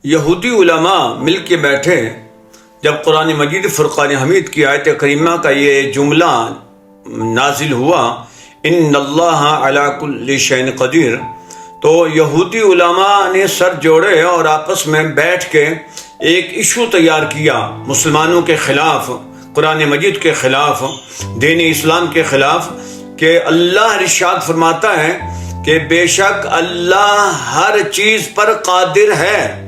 یہودی علماء مل کے بیٹھے جب قرآن مجید فرقان حمید کی آیت کریمہ کا یہ جملہ نازل ہوا ان اللہ علی کل شیء قدیر، تو یہودی علماء نے سر جوڑے اور آپس میں بیٹھ کے ایک ایشو تیار کیا مسلمانوں کے خلاف، قرآن مجید کے خلاف، دین اسلام کے خلاف، کہ اللہ ارشاد فرماتا ہے کہ بے شک اللہ ہر چیز پر قادر ہے۔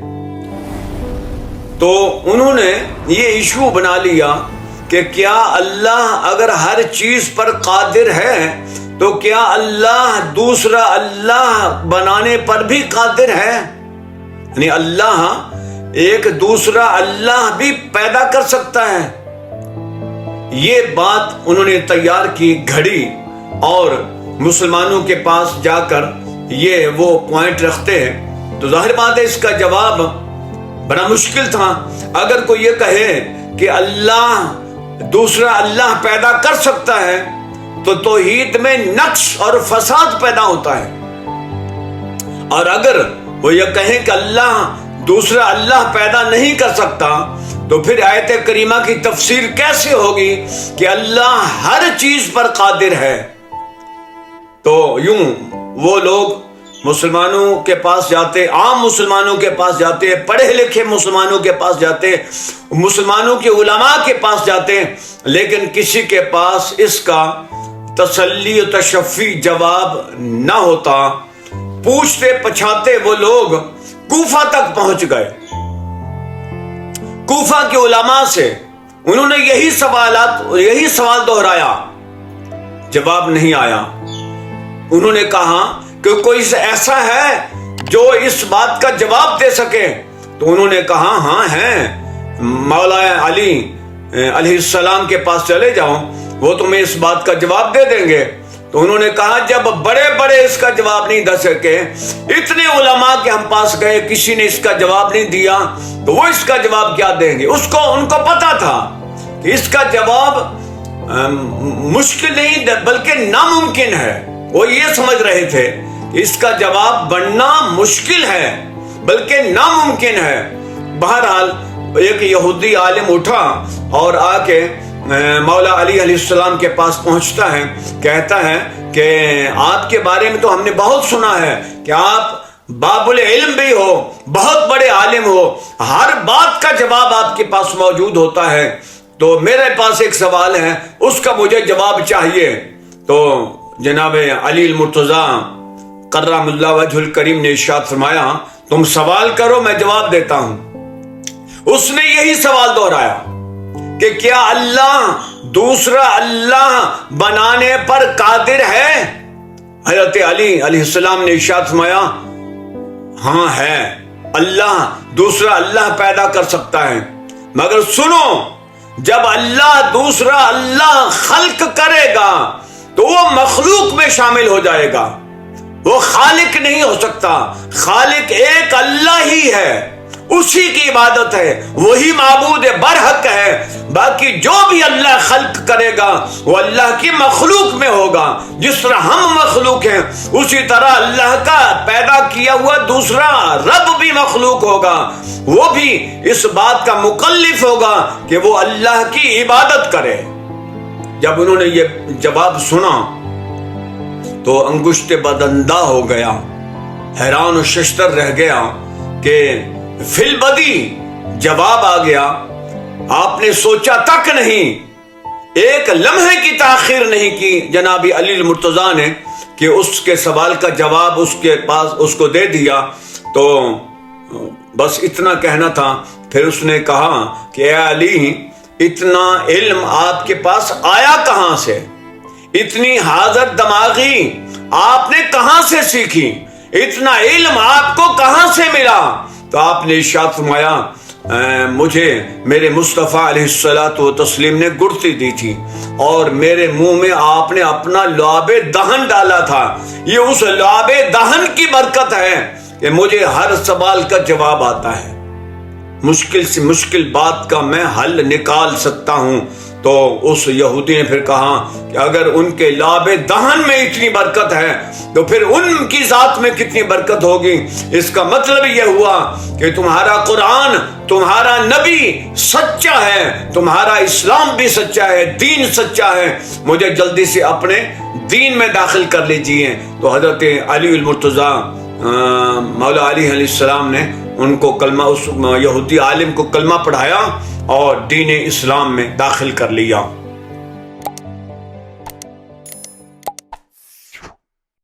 تو انہوں نے یہ ایشو بنا لیا کہ کیا اللہ اگر ہر چیز پر قادر ہے تو کیا اللہ دوسرا اللہ بنانے پر بھی قادر ہے؟ یعنی اللہ ایک دوسرا اللہ بھی پیدا کر سکتا ہے۔ یہ بات انہوں نے تیار کی، گھڑی، اور مسلمانوں کے پاس جا کر یہ وہ پوائنٹ رکھتے ہیں۔ تو ظاہر بات ہے اس کا جواب بڑا مشکل تھا۔ اگر کوئی یہ کہے کہ اللہ دوسرا اللہ پیدا کر سکتا ہے تو توحید میں نقص اور فساد پیدا ہوتا ہے، اور اگر وہ یہ کہیں کہ اللہ دوسرا اللہ پیدا نہیں کر سکتا تو پھر آیت کریمہ کی تفسیر کیسے ہوگی کہ اللہ ہر چیز پر قادر ہے؟ تو یوں وہ لوگ مسلمانوں کے پاس جاتے، عام مسلمانوں کے پاس جاتے، پڑھے لکھے مسلمانوں کے پاس جاتے، مسلمانوں کے علماء کے پاس جاتے، لیکن کسی کے پاس اس کا تسلی و تشفی جواب نہ ہوتا۔ پوچھتے پچھاتے وہ لوگ کوفہ تک پہنچ گئے، کوفہ کے علماء سے انہوں نے یہی سوال دہرایا، جواب نہیں آیا۔ انہوں نے کہا کہ کوئی ایسا ہے جو اس بات کا جواب دے سکے؟ تو انہوں نے کہا ہاں ہیں، مولا علی علیہ السلام کے پاس چلے جاؤ، وہ تمہیں اس بات کا جواب دے دیں گے۔ تو انہوں نے کہا جب بڑے بڑے اس کا جواب نہیں دے سکے، اتنے علماء کے ہم پاس گئے، کسی نے اس کا جواب نہیں دیا، تو وہ اس کا جواب کیا دیں گے؟ ان کو پتا تھا کہ اس کا جواب مشکل نہیں بلکہ ناممکن ہے۔ وہ یہ سمجھ رہے تھے کہ اس کا جواب بننا مشکل ہے بلکہ ناممکن ہے۔ بہرحال ایک یہودی عالم اٹھا اور آ کے مولا علی علیہ السلام کے پاس پہنچتا ہے، کہتا ہے کہ آپ کے بارے میں تو ہم نے بہت سنا ہے کہ آپ باب العلم بھی ہو، بہت بڑے عالم ہو، ہر بات کا جواب آپ کے پاس موجود ہوتا ہے، تو میرے پاس ایک سوال ہے، اس کا مجھے جواب چاہیے۔ تو جناب علی المرتضیٰ کرم اللہ وجہ الکریم نے ارشاد فرمایا تم سوال کرو، میں جواب دیتا ہوں۔ اس نے یہی سوال دہرایا کہ کیا اللہ دوسرا اللہ بنانے پر قادر ہے؟ حضرت علی علیہ السلام نے ارشاد فرمایا ہاں ہے، اللہ دوسرا اللہ پیدا کر سکتا ہے، مگر سنو، جب اللہ دوسرا اللہ خلق کرے گا تو وہ مخلوق میں شامل ہو جائے گا، وہ خالق نہیں ہو سکتا۔ خالق ایک اللہ ہی ہے، اسی کی عبادت ہے، وہی معبود برحق ہے۔ باقی جو بھی اللہ خلق کرے گا وہ اللہ کی مخلوق میں ہوگا۔ جس طرح ہم مخلوق ہیں اسی طرح اللہ کا پیدا کیا ہوا دوسرا رب بھی مخلوق ہوگا، وہ بھی اس بات کا مکلف ہوگا کہ وہ اللہ کی عبادت کرے۔ جب انہوں نے یہ جواب سنا تو انگشت بدندہ ہو گیا، حیران و ششدر رہ گیا کہ فی البدی جواب آ گیا۔ آپ نے سوچا تک نہیں، ایک لمحے کی تاخیر نہیں کی جناب علی المرتضیٰ نے کہ اس کے سوال کا جواب اس کے پاس اس کو دے دیا۔ تو بس اتنا کہنا تھا۔ پھر اس نے کہا کہ اے علی، اتنا علم آپ کے پاس آیا کہاں سے؟ اتنی حاضر دماغی آپ نے کہاں سے سیکھی؟ اتنا علم آپ کو کہاں سے ملا؟ تو آپ نے ارشاد فرمایا مجھے میرے مصطفیٰ علیہ الصلوۃ والتسلیم نے گڑتی دی تھی اور میرے منہ میں آپ نے اپنا لعاب دہن ڈالا تھا۔ یہ اس لعاب دہن کی برکت ہے کہ مجھے ہر سوال کا جواب آتا ہے، مشکل سے مشکل بات کا میں حل نکال سکتا ہوں۔ تو اس یہودی نے پھر کہا کہ اگر ان کے لاب دہن میں اتنی برکت ہے تو پھر ان کی ذات میں کتنی برکت ہوگی۔ اس کا مطلب یہ ہوا کہ تمہارا قرآن، تمہارا نبی سچا ہے، تمہارا اسلام بھی سچا ہے، دین سچا ہے، مجھے جلدی سے اپنے دین میں داخل کر لیجئے۔ تو حضرت علی المرتضیٰ مولا علی علیہ السلام نے ان کو کلمہ، اس یہودی عالم کو کلمہ پڑھایا اور دین اسلام میں داخل کر لیا۔